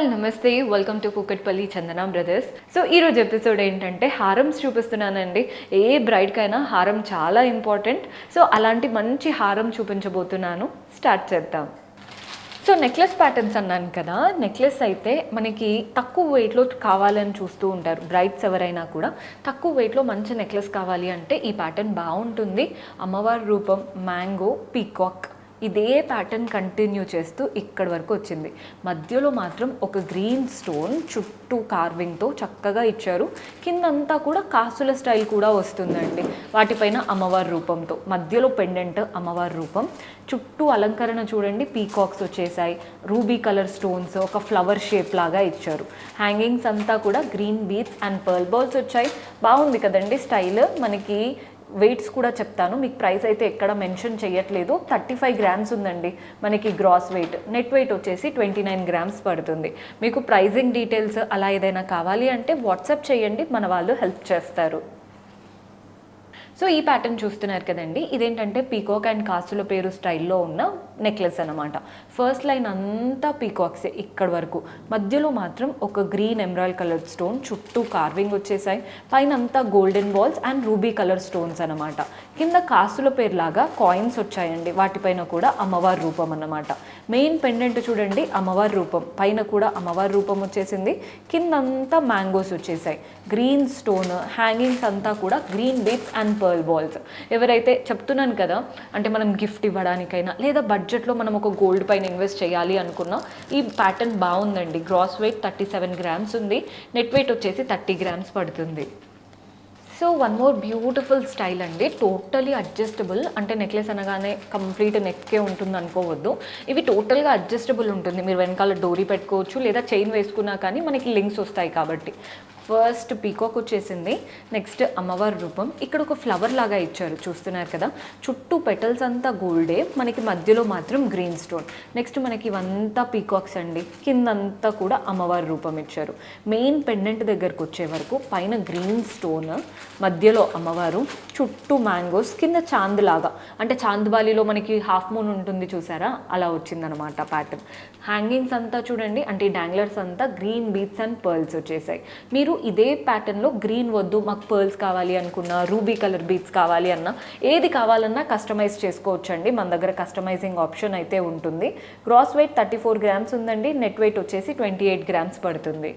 All నమస్తే, welcome to Kukatpally Chandana brothers. So ఈరోజు episode ఏంటంటే హారమ్స్ చూపిస్తున్నానండి. ఏ బ్రైడ్కైనా హారం చాలా ఇంపార్టెంట్. సో అలాంటి మంచి హారం చూపించబోతున్నాను. స్టార్ట్ చేద్దాం. సో నెక్లెస్ ప్యాటర్న్స్ అన్నాను కదా, నెక్లెస్ అయితే మనకి తక్కువ వెయిట్లో కావాలని చూస్తూ ఉంటారు బ్రైడ్స్. ఎవరైనా కూడా తక్కువ వెయిట్లో మంచి నెక్లెస్ కావాలి అంటే ఈ ప్యాటర్న్ బాగుంటుంది. అమ్మవారి రూపం, మ్యాంగో, పీకాక్, ఇదే ప్యాటర్న్ కంటిన్యూ చేస్తూ ఇక్కడి వరకు వచ్చింది. మధ్యలో మాత్రం ఒక గ్రీన్ స్టోన్ చుట్టూ కార్వింగ్తో చక్కగా ఇచ్చారు. కిందంతా కూడా కాసుల స్టైల్ కూడా వస్తుందండి. వాటిపైన అమ్మవారి రూపంతో, మధ్యలో పెండెంట్ అమ్మవారి రూపం, చుట్టూ అలంకరణ చూడండి, పీకాక్స్ వచ్చేసాయి, రూబీ కలర్ స్టోన్స్, ఒక ఫ్లవర్ షేప్ లాగా ఇచ్చారు. హ్యాంగింగ్స్ అంతా కూడా green beads and pearl balls వచ్చాయి. బాగుంది కదండి స్టైల్. మనకి వెయిట్స్ కూడా చెప్తాను, మీకు ప్రైస్ అయితే ఎక్కడ మెన్షన్ చేయట్లేదు. 35 గ్రామ్స్ ఉందండి మనకి గ్రాస్ వెయిట్. నెట్ వెయిట్ వచ్చేసి 29 గ్రామ్స్ పడుతుంది. మీకు ప్రైజింగ్ డీటెయిల్స్ అలా ఏదైనా కావాలి అంటే వాట్సాప్ చేయండి, మన వాళ్ళు హెల్ప్ చేస్తారు. సో ఈ ప్యాటర్న్ చూస్తున్నారు కదండి, ఇదేంటంటే పీకాక్ అండ్ కాసుల పేరు స్టైల్లో ఉన్న నెక్లెస్ అనమాట. ఫస్ట్ లైన్ అంతా పీకాక్సే ఇక్కడ వరకు. మధ్యలో మాత్రం ఒక గ్రీన్ ఎమరాల్డ్ కలర్ స్టోన్, చుట్టూ కార్వింగ్ వచ్చేసాయి. పైన అంతా golden balls and ruby colour stones అనమాట. కింద కాసుల పేరు లాగా కాయిన్స్ వచ్చాయండి, వాటిపైన కూడా అమ్మవారి రూపం అన్నమాట. మెయిన్ పెండెంట్ చూడండి, అమ్మవారి రూపం, పైన కూడా అమ్మవారి రూపం వచ్చేసింది. కిందంతా మ్యాంగోస్ వచ్చేసాయి, గ్రీన్ స్టోన్, హ్యాంగింగ్స్ అంతా కూడా green beads and pearl balls. ఎవరైతే చెప్తున్నాను కదా, అంటే మనం గిఫ్ట్ ఇవ్వడానికైనా లేదా బడ్జెట్లో మనం ఒక గోల్డ్ పైన ఇన్వెస్ట్ చేయాలి అనుకున్నా ఈ ప్యాటర్న్ బాగుందండి. గ్రాస్ వెయిట్ 37 గ్రామ్స్ ఉంది, నెట్ వెయిట్ వచ్చేసి 30 గ్రామ్స్ పడుతుంది. So one more beautiful style అండి, టోటలీ అడ్జస్టబుల్. అంటే నెక్లెస్ అనగానే కంప్లీట్ నెక్కే ఉంటుంది అనుకోవద్దు, ఇవి టోటల్గా అడ్జస్టబుల్ ఉంటుంది. మీరు వెనకాల డోరీ పెట్టుకోవచ్చు లేదా చైన్ వేసుకున్నా కానీ మనకి లింక్స్ వస్తాయి కాబట్టి. ఫస్ట్ పీకాక్ వచ్చేసింది, నెక్స్ట్ అమ్మవారి రూపం. ఇక్కడ ఒక ఫ్లవర్ లాగా ఇచ్చారు, చూస్తున్నారు కదా, చుట్టూ పెటల్స్ అంతా గోల్డే, మనకి మధ్యలో మాత్రం గ్రీన్ స్టోన్. నెక్స్ట్ మనకి ఇవంతా పీకాక్స్ అండి, కిందంతా కూడా అమ్మవారి రూపం ఇచ్చారు. మెయిన్ పెండెంట్ దగ్గరకు వచ్చే వరకు పైన గ్రీన్ స్టోన్, మధ్యలో అమ్మవారు, చుట్టూ మ్యాంగోస్, కింద చాంద్ లాగా, అంటే చాంద్బాలిలో మనకి హాఫ్ మూన్ ఉంటుంది చూసారా, అలా వచ్చిందనమాట ప్యాటర్న్. హ్యాంగింగ్స్ అంతా చూడండి, అంటే డాంగ్లర్స్ అంతా గ్రీన్ బీడ్స్ అండ్ పర్ల్స్ వచ్చేసాయి. మీరు ఇదే ప్యాటర్న్లో గ్రీన్ వద్దు, మాకు పర్ల్స్ కావాలి అనుకున్నా, రూబీ కలర్ బీడ్స్ కావాలి అన్నా, ఏది కావాలన్నా కస్టమైజ్ చేసుకోవచ్చండి. మన దగ్గర కస్టమైజింగ్ ఆప్షన్ అయితే ఉంటుంది. గ్రాస్ వెయిట్ 34 గ్రామ్స్ ఉందండి, నెట్ వెయిట్ వచ్చేసి 28 గ్రామ్స్ పడుతుంది.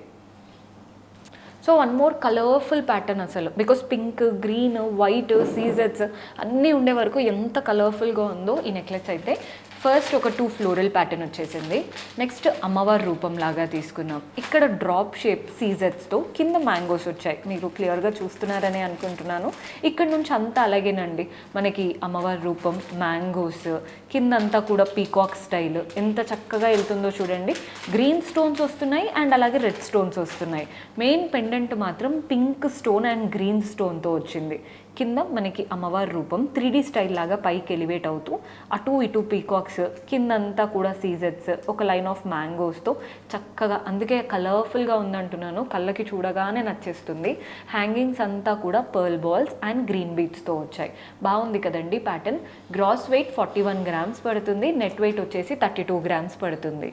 So one more colourful pattern అసలు, బికాస్ పింక్, గ్రీన్, వైట్, సీజెట్స్ అన్నీ ఉండే వరకు ఎంత కలర్ఫుల్గా ఉందో ఈ నెక్లెస్ అయితే. ఫస్ట్ ఒక 2 ఫ్లోరల్ ప్యాటర్న్ వచ్చేసింది. నెక్స్ట్ అమ్మవారి రూపం లాగా తీసుకున్నాం. ఇక్కడ డ్రాప్ షేప్ సీజెట్స్తో కింద మ్యాంగోస్ వచ్చాయి, మీరు క్లియర్గా చూస్తున్నారని అనుకుంటున్నాను. ఇక్కడ నుంచి అంతా అలాగేనండి, మనకి అమ్మవారి రూపం, మ్యాంగోస్, కిందంతా కూడా పీకాక్ స్టైల్ ఎంత చక్కగా వెళ్తుందో చూడండి. గ్రీన్ స్టోన్స్ వస్తున్నాయి అండ్ అలాగే రెడ్ స్టోన్స్ వస్తున్నాయి. మెయిన్ పెండెంట్ మాత్రం పింక్ స్టోన్ అండ్ గ్రీన్ స్టోన్తో వచ్చింది. కింద మనకి అమ్మవారి రూపం 3D స్టైల్ లాగా పైకి ఎలివేట్ అవుతూ, అటు ఇటు పీకాక్స్, కిందంతా కూడా సీజెట్స్, ఒక లైన్ ఆఫ్ మ్యాంగోస్తో చక్కగా, అందుకే కలర్ఫుల్గా ఉందంటున్నాను, కళ్ళకి చూడగానే నచ్చేస్తుంది. హ్యాంగింగ్స్ అంతా కూడా పర్ల్ బాల్స్ అండ్ గ్రీన్ బీడ్స్తో వచ్చాయి. బాగుంది కదండి ప్యాటర్న్. గ్రాస్ వెయిట్ 41 గ్రామ్స్ పడుతుంది, నెట్ వెయిట్ వచ్చేసి 32 గ్రామ్స్ పడుతుంది.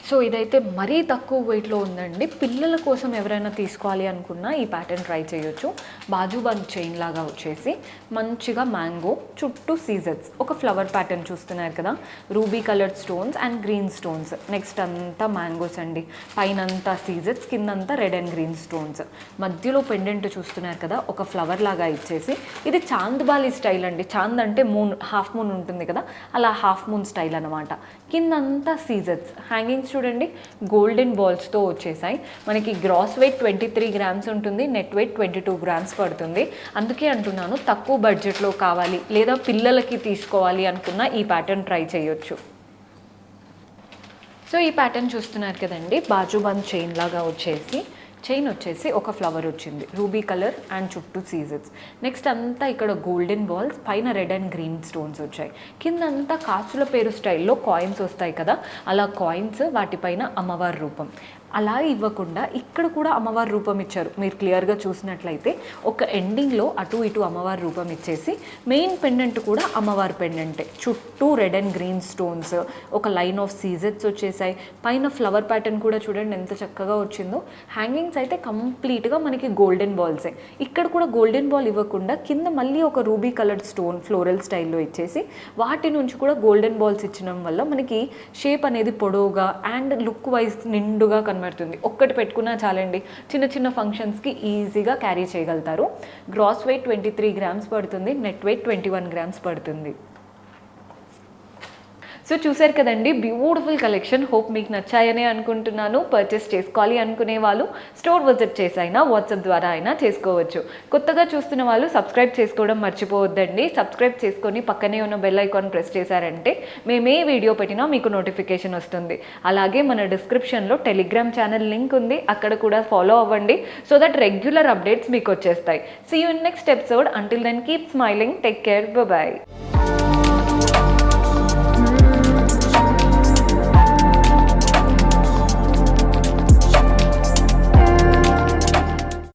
సో ఇదైతే మరీ తక్కువ వెయిట్లో ఉందండి. పిల్లల కోసం ఎవరైనా తీసుకోవాలి అనుకున్నా ఈ ప్యాటర్న్ ట్రై చేయొచ్చు. బాజుబంద్ చైన్ లాగా వచ్చేసి మంచిగా మ్యాంగో, చుట్టూ సీజెట్స్, ఒక ఫ్లవర్ ప్యాటర్న్ చూస్తున్నారు కదా, ruby coloured stones and green stones. Next అంతా మ్యాంగోస్ అండి, పైన అంతా సీజెట్స్, కిందంతా రెడ్ అండ్ గ్రీన్ స్టోన్స్. మధ్యలో పెండెంట్ చూస్తున్నారు కదా, ఒక ఫ్లవర్ లాగా ఇచ్చేసి, ఇది చాంద్బాలి స్టైల్ అండి. చాంద్ అంటే మూన్, హాఫ్ మూన్ ఉంటుంది కదా, అలా హాఫ్ మూన్ స్టైల్ అనమాట. కిందంతా సీజెట్స్, హ్యాంగింగ్స్ చూడండి గోల్డెన్ బాల్స్తో వచ్చేసాయి. మనకి గ్రాస్ వెయిట్ 23 గ్రామ్స్ ఉంటుంది, నెట్ వెయిట్ 22 గ్రామ్స్ పడుతుంది. అందుకే అంటున్నాను, తక్కువ బడ్జెట్లో కావాలి లేదా పిల్లలకి తీసుకోవాలి అనుకున్న ఈ ప్యాటర్న్ ట్రై చేయొచ్చు. సో ఈ ప్యాటర్న్ చూస్తున్నారు కదండి, బాజుబంద్ చైన్ లాగా వచ్చేసి, చైన్ వచ్చేసి ఒక ఫ్లవర్ వచ్చింది, రూబీ కలర్ అండ్ చుట్టూ సీజెట్స్. నెక్స్ట్ అంతా ఇక్కడ గోల్డెన్ బాల్స్, పైన రెడ్ అండ్ గ్రీన్ స్టోన్స్ వచ్చాయి. కింద అంతా కాసుల పేరు స్టైల్లో కాయిన్స్ వస్తాయి కదా, అలా కాయిన్స్, వాటిపైన అమ్మవారి రూపం. అలా ఇవ్వకుండా ఇక్కడ కూడా అమ్మవారి రూపం ఇచ్చారు. మీరు క్లియర్గా చూసినట్లయితే ఒక ఎండింగ్లో అటు ఇటు అమ్మవారి రూపం ఇచ్చేసి మెయిన్ పెండెంట్ కూడా అమ్మవారి పెండెంటే, చుట్టూ రెడ్ అండ్ గ్రీన్ స్టోన్స్, ఒక లైన్ ఆఫ్ సీజెట్స్ వచ్చేసాయి, పైన ఫ్లవర్ ప్యాటర్న్ కూడా చూడండి ఎంత చక్కగా వచ్చిందో. హ్యాంగింగ్స్ అయితే కంప్లీట్గా మనకి గోల్డెన్ బాల్సే. ఇక్కడ కూడా గోల్డెన్ బాల్ ఇవ్వకుండా కింద మళ్ళీ ఒక రూబీ కలర్డ్ స్టోన్ ఫ్లోరల్ స్టైల్లో ఇచ్చేసి వాటి నుంచి కూడా గోల్డెన్ బాల్స్ ఇచ్చడం వల్ల మనకి షేప్ అనేది పొడవుగా అండ్ లుక్ వైజ్ నిండుగా కనబడుతుంది. ఒక్కటి పెట్టుకున్నా చాలండి, చిన్న చిన్న ఫంక్షన్స్కి ఈజీగా క్యారీ చేయగలుగుతారు. గ్రాస్ వెయిట్ 23 గ్రామ్స్ పడుతుంది, నెట్ వెయిట్ 21 గ్రామ్స్ పడుతుంది. సో చూసారు కదండి, బ్యూటిఫుల్ కలెక్షన్. హోప్ మీకు నచ్చాయనే అనుకుంటున్నాను. పర్చేస్ చేసుకోవాలి అనుకునే వాళ్ళు స్టోర్ విజిట్ చేసి అయినా వాట్సాప్ ద్వారా అయినా చేసుకోవచ్చు. కొత్తగా చూస్తున్న వాళ్ళు సబ్స్క్రైబ్ చేసుకోవడం మర్చిపోవద్దండి. సబ్స్క్రైబ్ చేసుకొని పక్కనే ఉన్న బెల్ ఐకాన్ ప్రెస్ చేశారంటే మేము ఏ వీడియో పెట్టినా మీకు నోటిఫికేషన్ వస్తుంది. అలాగే మన డిస్క్రిప్షన్లో టెలిగ్రామ్ ఛానల్ లింక్ ఉంది, అక్కడ కూడా ఫాలో అవ్వండి సో దట్ రెగ్యులర్ అప్డేట్స్ మీకు వచ్చేస్తాయి. See you in next episode. Until then keep smiling, take care, bye.